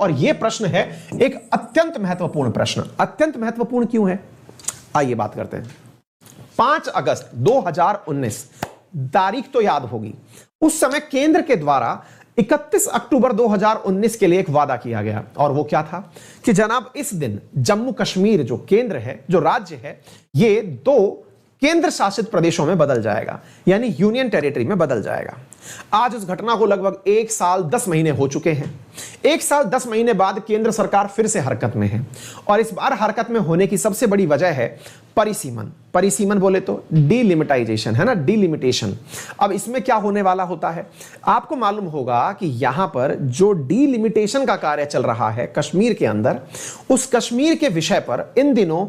और यह प्रश्न है एक अत्यंत महत्वपूर्ण प्रश्न। अत्यंत महत्वपूर्ण क्यों है, आइए बात करते हैं। 5 अगस्त 2019, तारीख तो याद होगी। उस समय केंद्र के द्वारा 31 अक्टूबर 2019 के लिए एक वादा किया गया, और वो क्या था कि जनाब इस दिन जम्मू कश्मीर जो केंद्र है, जो राज्य है, ये 2 केंद्र शासित प्रदेशों में बदल जाएगा, यानी यूनियन टेरिटरी में बदल जाएगा। आज उस घटना को लगभग 1 साल 10 महीने हो चुके हैं। 1 साल 10 महीने बाद केंद्र सरकार फिर से हरकत में है, और इस बार हरकत में होने की सबसे बड़ी वजह है परिसीमन। परिसीमन बोले तो डीलिमिटाइजेशन है ना, डीलिमिटेशन। अब इसमें क्या होने वाला होता है, आपको मालूम होगा कि यहां पर जो डीलिमिटेशन का कार्य चल रहा है कश्मीर के अंदर, उस कश्मीर के विषय पर इन दिनों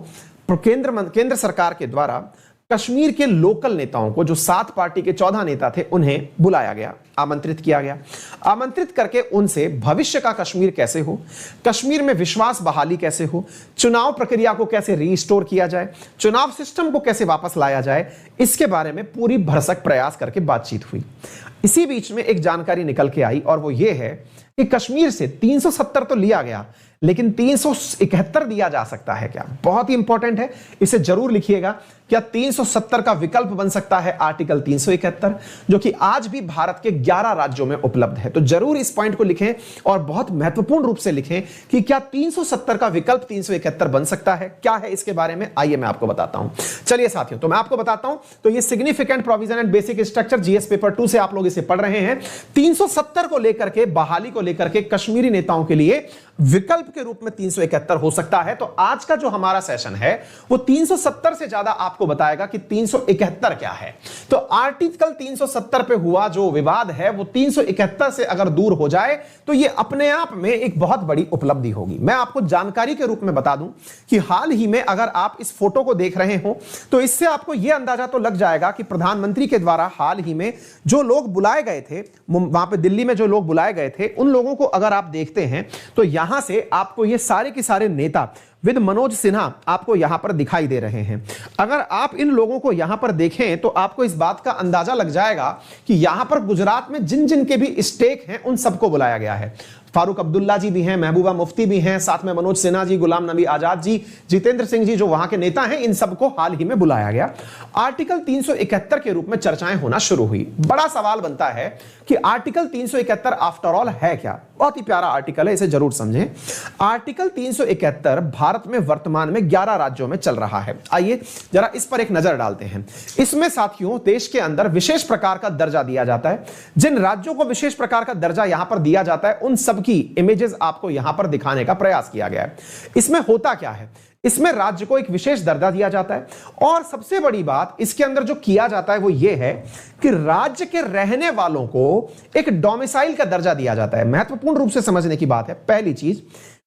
केंद्र सरकार के द्वारा कश्मीर के लोकल नेताओं को, जो 7 पार्टी के 14 नेता थे, उन्हें बुलाया गया, आमंत्रित किया गया। आमंत्रित करके उनसे भविष्य का कश्मीर कैसे हो, कश्मीर में विश्वास बहाली कैसे हो, चुनाव प्रक्रिया को कैसे रीस्टोर किया जाए, चुनाव सिस्टम को कैसे वापस लाया जाए, इसके बारे में पूरी भरसक प्रयास करके बातचीत हुई। इसी बीच में एक जानकारी निकल के आई, और वो ये है कि कश्मीर से 370 तो लिया गया, लेकिन 371 दिया जा सकता है क्या? बहुत ही इंपॉर्टेंट है, इसे जरूर लिखिएगा। क्या 370 का विकल्प बन सकता है आर्टिकल 371, जो कि आज भी भारत के 11 राज्यों में उपलब्ध है? तो जरूर इस पॉइंट को लिखें, और बहुत महत्वपूर्ण रूप से लिखें कि क्या 370 का विकल्प 371 बन सकता है? क्या है इसके बारे में, आइए मैं आपको बताता हूं। चलिए साथियों, तो मैं आपको बताता हूं। तो ये significant provision and basic structure, GS paper 2 से आप लोग इसे पढ़ रहे हैं। 370 को लेकर के, बहाली को लेकर के कश्मीरी नेताओं के लिए विकल्प के रूप में 371 हो सकता है। तो आज का जो हमारा सेशन है वो 370 से ज्यादा आपको बताएगा कि 371 क्या है। तो आर्टिकल 370 पे हुआ जो विवाद है, वो 371 से अगर दूर हो जाए तो ये अपने आप में एक बहुत बड़ी उपलब्धि होगी। मैं आपको जानकारी के रूप में बता दूं कि हाल ही में अगर आप इस फोटो को देख रहे हो, तो इससे आपको यह अंदाजा तो लग जाएगा कि प्रधानमंत्री के द्वारा हाल ही में जो लोग बुलाए गए थे, वहां पे दिल्ली में जो लोग बुलाए गए थे, उन लोगों को अगर आप देखते हैं तो यहां से आपको ये सारे के सारे नेता विद मनोज सिन्हा आपको यहां पर दिखाई दे रहे हैं। अगर आप इन लोगों को यहां पर देखें तो आपको इस बात का अंदाजा लग जाएगा कि यहां पर गुजरात में जिन जिन के भी स्टेक हैं उन सबको बुलाया गया है। फारूक अब्दुल्ला जी भी हैं, महबूबा मुफ्ती भी हैं, साथ में मनोज सिन्हा जी, गुलाम नबी आजाद जी, जितेंद्र सिंह जी, जो वहां के नेता हैं, इन सबको हाल ही में बुलाया गया। आर्टिकल 371 के रूप में चर्चाएं होना शुरू हुई। बड़ा सवाल बनता है कि आर्टिकल 371 आफ्टर ऑल है क्या? बहुत ही प्यारा आर्टिकल है, इसे जरूर समझें। आर्टिकल 371 भारत में वर्तमान में 11 राज्यों में चल रहा है। आइए जरा इस पर एक नजर डालते हैं। इसमें साथियों देश के अंदर विशेष प्रकार का दर्जा दिया जाता है। जिन राज्यों को विशेष प्रकार का दर्जा यहां पर दिया जाता है, उन सब की इमेजेस आपको यहां पर दिखाने का प्रयास किया गया है। इसमें होता क्या है, इसमें राज्य को एक विशेष दर्जा दिया जाता है, और सबसे बड़ी बात इसके अंदर जो किया जाता है वो ये है कि राज्य के रहने वालों को एक डोमिसाइल का दर्जा दिया जाता है। महत्वपूर्ण रूप से समझने की बात है। पहली चीज,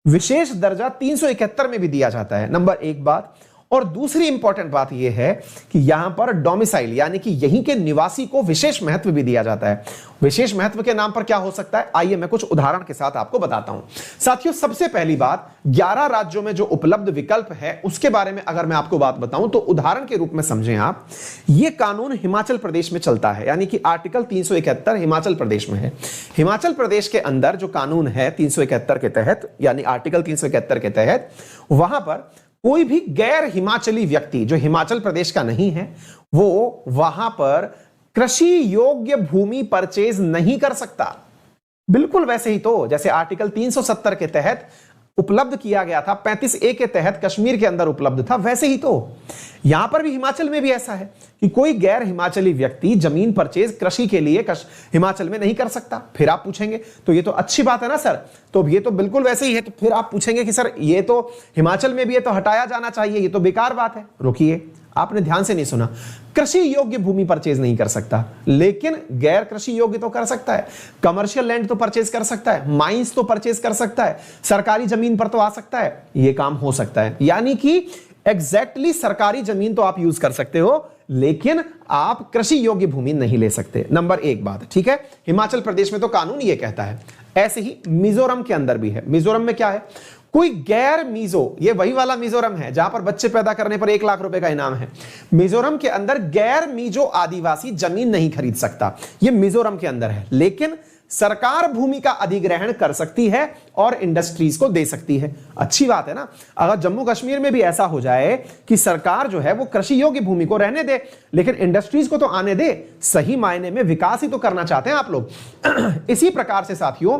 विशेष दर्जा 371 में भी दिया जाता है, नंबर 1 बात। और दूसरी इंपॉर्टेंट बात यह है कि यहां पर डोमिसाइल यानी कि यहीं के निवासी को विशेष महत्व भी दिया जाता है। विशेष महत्व के नाम पर क्या हो सकता है, आइए मैं कुछ उदाहरण के साथ आपको बताता हूं। साथियों सबसे पहली बात, 11 राज्यों में जो उपलब्ध विकल्प है उसके बारे में अगर मैं आपको बात बताऊं तो उदाहरण के रूप में समझें आप। यह कानून हिमाचल प्रदेश में चलता है, यानी कि आर्टिकल 371 हिमाचल प्रदेश में है। हिमाचल प्रदेश के अंदर जो कानून है 371 के तहत, यानी आर्टिकल 371 के तहत, वहां पर कोई भी गैर हिमाचली व्यक्ति जो हिमाचल प्रदेश का नहीं है, वो वहां पर कृषि योग्य भूमि परचेज नहीं कर सकता। बिल्कुल वैसे ही तो जैसे आर्टिकल 370 के तहत उपलब्ध किया गया था, 35A के तहत कश्मीर के अंदर उपलब्ध था, वैसे ही तो यहां पर भी हिमाचल में भी ऐसा है कि कोई गैर हिमाचली व्यक्ति जमीन परचेज कृषि के लिए हिमाचल में नहीं कर सकता। फिर आप पूछेंगे तो ये तो अच्छी बात है ना सर, तो ये तो बिल्कुल वैसे ही है। तो फिर आप पूछेंगे कि सर ये तो हिमाचल में भी है तो हटाया जाना चाहिए, ये तो बेकार बात है। रुकिए, आपने ध्यान से नहीं सुना। कृषि योग्य भूमि परचेज नहीं कर सकता, लेकिन गैर कृषि योग्य तो कर सकता है। कमर्शियल लैंड तो परचेज कर सकता है, माइंस तो परचेज कर सकता है, सरकारी जमीन पर तो आ सकता है, यह काम हो सकता है। यानी कि एग्जैक्टली सरकारी जमीन तो आप यूज कर सकते हो, लेकिन आप कृषि योग्य भूमि नहीं ले सकते। नंबर 1 बात, ठीक है। हिमाचल प्रदेश में तो कानून यह कहता है। ऐसे ही मिजोरम के अंदर भी है। मिजोरम में क्या है, कोई गैर मिजो, ये वही वाला मिजोरम है जहां पर बच्चे पैदा करने पर 1 लाख रुपए का इनाम है। मिजोरम के अंदर गैर मिजो आदिवासी जमीन नहीं खरीद सकता, ये मिजोरम के अंदर है। लेकिन सरकार भूमि का अधिग्रहण कर सकती है और इंडस्ट्रीज को दे सकती है। अच्छी बात है ना। अगर जम्मू कश्मीर में भी ऐसा हो जाए कि सरकार जो है वो कृषि योग्य भूमि को रहने दे लेकिन इंडस्ट्रीज को तो आने दे, सही मायने में विकास ही तो करना चाहते हैं आप लोग। इसी प्रकार से साथियों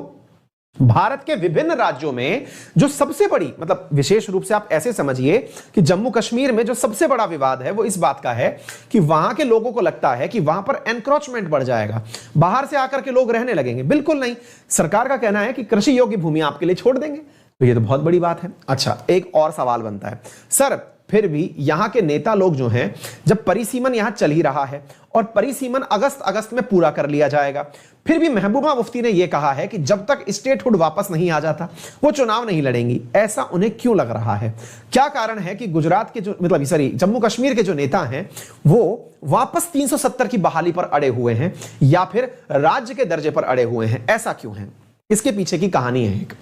भारत के विभिन्न राज्यों में जो सबसे बड़ी, मतलब विशेष रूप से आप ऐसे समझिए कि जम्मू कश्मीर में जो सबसे बड़ा विवाद है वो इस बात का है कि वहां के लोगों को लगता है कि वहां पर एनक्रोचमेंट बढ़ जाएगा, बाहर से आकर के लोग रहने लगेंगे। बिल्कुल नहीं, सरकार का कहना है कि कृषि योग्य भूमि आपके लिए छोड़ देंगे। तो ये तो बहुत बड़ी बात है। अच्छा, एक और सवाल बनता है, सर फिर भी यहां के नेता लोग जो हैं, जब परिसीमन यहां चल ही रहा है और परिसीमन अगस्त में पूरा कर लिया जाएगा, फिर भी महबूबा मुफ्ती ने यह कहा है कि जब तक स्टेटहुड वापस नहीं आ जाता वो चुनाव नहीं लड़ेंगी। ऐसा उन्हें क्यों लग रहा है? क्या कारण है कि गुजरात के जो, मतलब सॉरी, जम्मू कश्मीर के जो नेता हैं वो वापस 370 की बहाली पर अड़े हुए हैं या फिर राज्य के दर्जे पर अड़े हुए हैं? ऐसा क्यों है? इसके पीछे की कहानी है। एक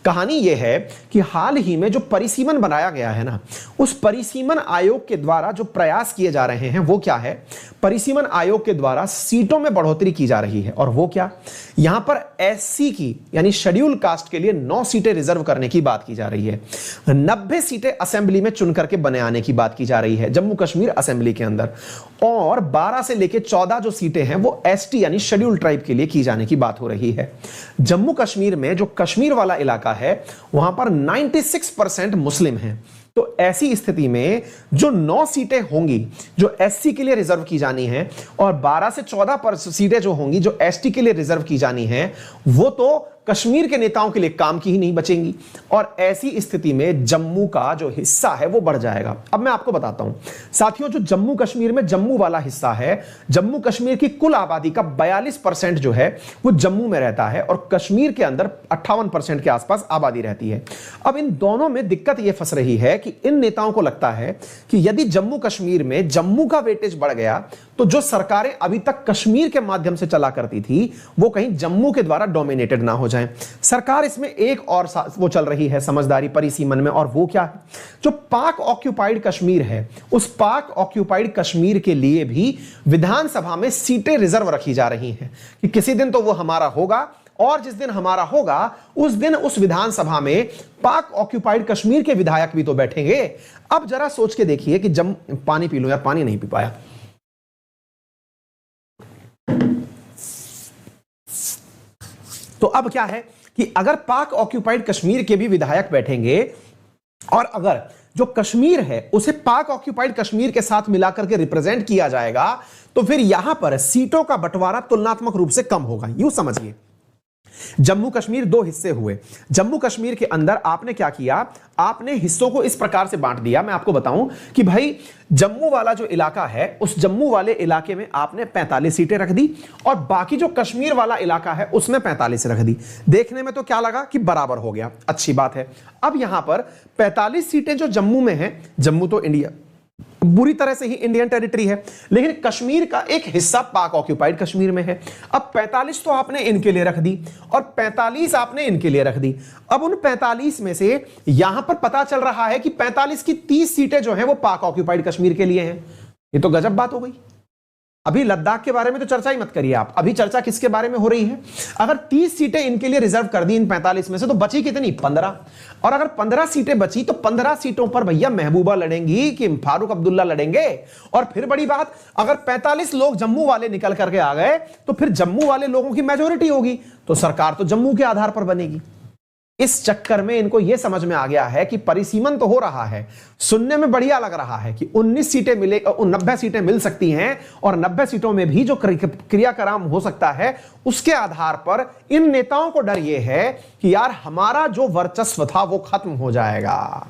कहानी यह है कि हाल ही में जो परिसीमन बनाया गया है ना, उस परिसीमन आयोग के द्वारा जो प्रयास किए जा रहे हैं वो क्या है? परिसीमन आयोग के द्वारा सीटों में बढ़ोतरी की जा रही है। और वो क्या? यहां पर एससी की यानी शेड्यूल कास्ट के लिए 9 सीटें रिजर्व करने की बात की जा रही है। 90 सीटें असेंबली में चुन करके बने आने की बात की जा रही है जम्मू कश्मीर असेंबली के अंदर। और 12 से लेकर 14 जो सीटें हैं वो एसटी यानी शेड्यूल ट्राइब के लिए की जाने की बात हो रही है। जम्मू कश्मीर में जो कश्मीर वाला इलाका है वहां पर 96% मुस्लिम हैं। तो ऐसी स्थिति में जो 9 सीटें होंगी जो एससी के लिए रिजर्व की जानी है और 12 से 14 सीटें जो होंगी जो एसटी के लिए रिजर्व की जानी है, वो तो कश्मीर के नेताओं के लिए काम की ही नहीं बचेंगी। और ऐसी स्थिति में जम्मू का जो हिस्सा है वो बढ़ जाएगा। अब मैं आपको बताता हूं साथियों, जो जम्मू कश्मीर में जम्मू वाला हिस्सा है, जम्मू कश्मीर की कुल आबादी का 42% जो है वो जम्मू में रहता है और कश्मीर के अंदर 58% के आसपास आबादी रहती है। अब इन दोनों में दिक्कत यह फंस रही है कि इन नेताओं को लगता है कि यदि जम्मू कश्मीर में जम्मू का वेटेज बढ़ गया तो जो सरकारें अभी तक कश्मीर के माध्यम से चला करती थी वो कहीं जम्मू के द्वारा डोमिनेटेड ना हो जाए। सरकार इसमें एक और वो चल रही है समझदारी परिसीमन में, और वो क्या है? जो पाक ऑक्यूपाइड कश्मीर है उस पाक ऑक्यूपाइड कश्मीर के लिए भी विधानसभा में सीटें रिजर्व रखी जा रही हैं कि किसी दिन तो वो हमारा होगा और जिस दिन हमारा होगा उस दिन उस विधानसभा में पाक ऑक्यूपाइड कश्मीर के विधायक भी तो बैठेंगे। अब जरा सोच के देखिए कि पानी पी लो यार, पानी नहीं पी पाया। तो अब क्या है कि अगर पाक ऑक्यूपाइड कश्मीर के भी विधायक बैठेंगे और अगर जो कश्मीर है उसे पाक ऑक्यूपाइड कश्मीर के साथ मिलाकर के रिप्रेजेंट किया जाएगा तो फिर यहां पर सीटों का बंटवारा तुलनात्मक रूप से कम होगा। यूं समझिए, जम्मू कश्मीर 2 हिस्से हुए। जम्मू कश्मीर के अंदर आपने क्या किया? आपने हिस्सों को इस प्रकार से बांट दिया। मैं आपको बताऊं कि भाई जम्मू वाला जो इलाका है उस जम्मू वाले इलाके में आपने 45 सीटें रख दी और बाकी जो कश्मीर वाला इलाका है उसमें 45 रख दी। देखने में तो क्या लगा कि बराबर हो गया, अच्छी बात है। अब यहां पर 45 सीटें जो जम्मू में हैं, जम्मू तो इंडिया बुरी तरह से ही इंडियन टेरिटरी है, लेकिन कश्मीर का एक हिस्सा पाक ऑक्यूपाइड कश्मीर में है। अब 45 तो आपने इनके लिए रख दी और 45 आपने इनके लिए रख दी। अब उन 45 में से यहां पर पता चल रहा है कि 45 की 30 सीटें जो हैं वो पाक ऑक्यूपाइड कश्मीर के लिए हैं। ये तो गजब बात हो गई। अभी लद्दाख के बारे में तो चर्चा ही मत करिए आप, अभी चर्चा किसके बारे में हो रही है? अगर 30 सीटें इनके लिए रिजर्व कर दी इन 45 में से तो बची कितनी? 15। और अगर 15 सीटें बची तो 15 सीटों पर भैया महबूबा लड़ेंगी कि फारूक अब्दुल्ला लड़ेंगे। और फिर बड़ी बात, अगर 45 लोग जम्मू वाले निकल करके आ गए तो फिर जम्मू वाले लोगों की मेजोरिटी होगी तो सरकार तो जम्मू के आधार पर बनेगी। इस चक्कर में इनको यह समझ में आ गया है कि परिसीमन तो हो रहा है, सुनने में बढ़िया लग रहा है कि 19 सीटें मिले, 90 सीटें मिल सकती हैं और 90 सीटों में भी जो क्रियाकर्म हो सकता है उसके आधार पर इन नेताओं को डर यह है कि यार हमारा जो वर्चस्व था वो खत्म हो जाएगा।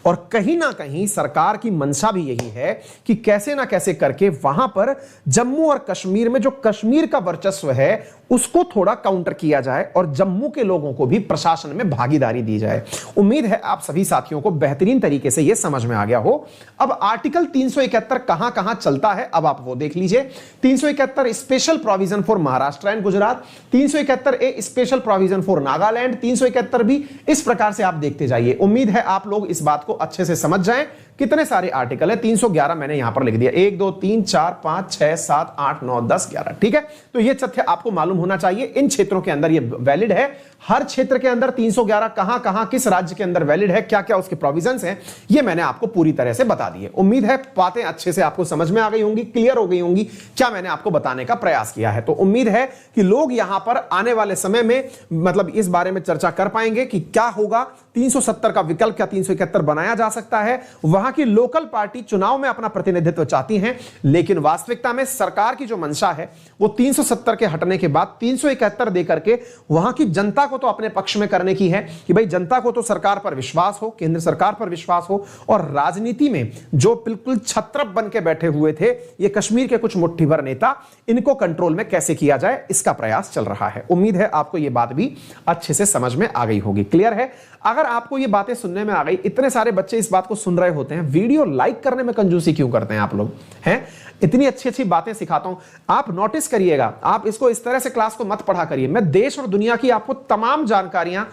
और कहीं ना कहीं सरकार की मंशा भी यही है कि कैसे ना कैसे करके वहां पर जम्मू और कश्मीर में जो कश्मीर का वर्चस्व है उसको थोड़ा काउंटर किया जाए और जम्मू के लोगों को भी प्रशासन में भागीदारी दी जाए। उम्मीद है आप सभी साथियों को बेहतरीन तरीके से यह समझ में आ गया हो। अब आर्टिकल 371 कहां कहां चलता है अब आप वो देख लीजिए। 371 special provision for Maharashtra and Gujarat, 371 A special provision for Nagaland, 371 भी। इस प्रकार से आप देखते जाइए। उम्मीद है आप लोग इस बात को अच्छे से समझ जाएं। कितने सारे आर्टिकल है? 311 मैंने यहां पर लिख दिया। 1 2 3 4 5 6 7 8 9 10 11। ठीक है, तो यह तथ्य आपको मालूम होना चाहिए। इन क्षेत्रों के अंदर यह वैलिड है। हर क्षेत्र के अंदर 311 कहां कहां किस राज्य के अंदर वैलिड है, क्या क्या उसके प्रोविजंस हैं, यह मैंने आपको पूरी तरह से बता दी है। उम्मीद है बातें अच्छे से आपको समझ में आ गई होंगी, क्लियर हो गई होंगी क्या मैंने आपको बताने का प्रयास किया है। तो उम्मीद है कि लोग यहां पर आने वाले समय में मतलब इस बारे में चर्चा कर पाएंगे कि क्या होगा। 370 का विकल्प क्या 371 बनाया जा सकता है? वहां की लोकल पार्टी चुनाव में अपना प्रतिनिधित्व चाहती हैं, लेकिन वास्तविकता में सरकार की जो मंशा है वो 370 के हटने के बाद 371 देकर के वहां की जनता को तो अपने पक्ष में करने की है कि भाई जनता को तो सरकार पर विश्वास हो, केंद्र सरकार पर विश्वास हो, और राजनीति में जो बिल्कुल छत्रप बन के बैठे हुए थे ये कश्मीर के कुछ मुट्ठी भर नेता, इनको कंट्रोल में कैसे किया जाए इसका प्रयास चल रहा है। उम्मीद है आपको यह बात भी अच्छे से समझ में आ गई होगी। क्लियर है? अगर आपको ये बातें सुनने में आ गई, इतने सारे बच्चे इस बात को सुन रहे होते हैं, वीडियो लाइक करने में कंजूसी क्यों करते हैं आप लोग हैं? इतनी अच्छी अच्छी बातें सिखाता हूं, आप नोटिस करिएगा। आप इसको इस तरह से क्लास को मत पढ़ा करिए। मैं देश और दुनिया की आपको तमाम जानकारियां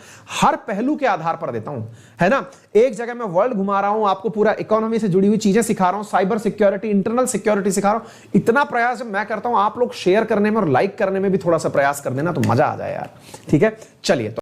हर पहलू के आधार पर देता हूं, है ना। एक जगह मैं वर्ल्ड घुमा रहा हूं, आपको पूरा इकोनॉमी से जुड़ी हुई चीजें सिखा रहा हूं, साइबर सिक्योरिटी, इंटरनल सिक्योरिटी सिखा रहा हूं। इतना प्रयास जब मैं करता हूं, आप लोग शेयर करने में और लाइक करने में भी थोड़ा सा प्रयास कर देना तो मजा आ जाए यार। ठीक है, चलिए।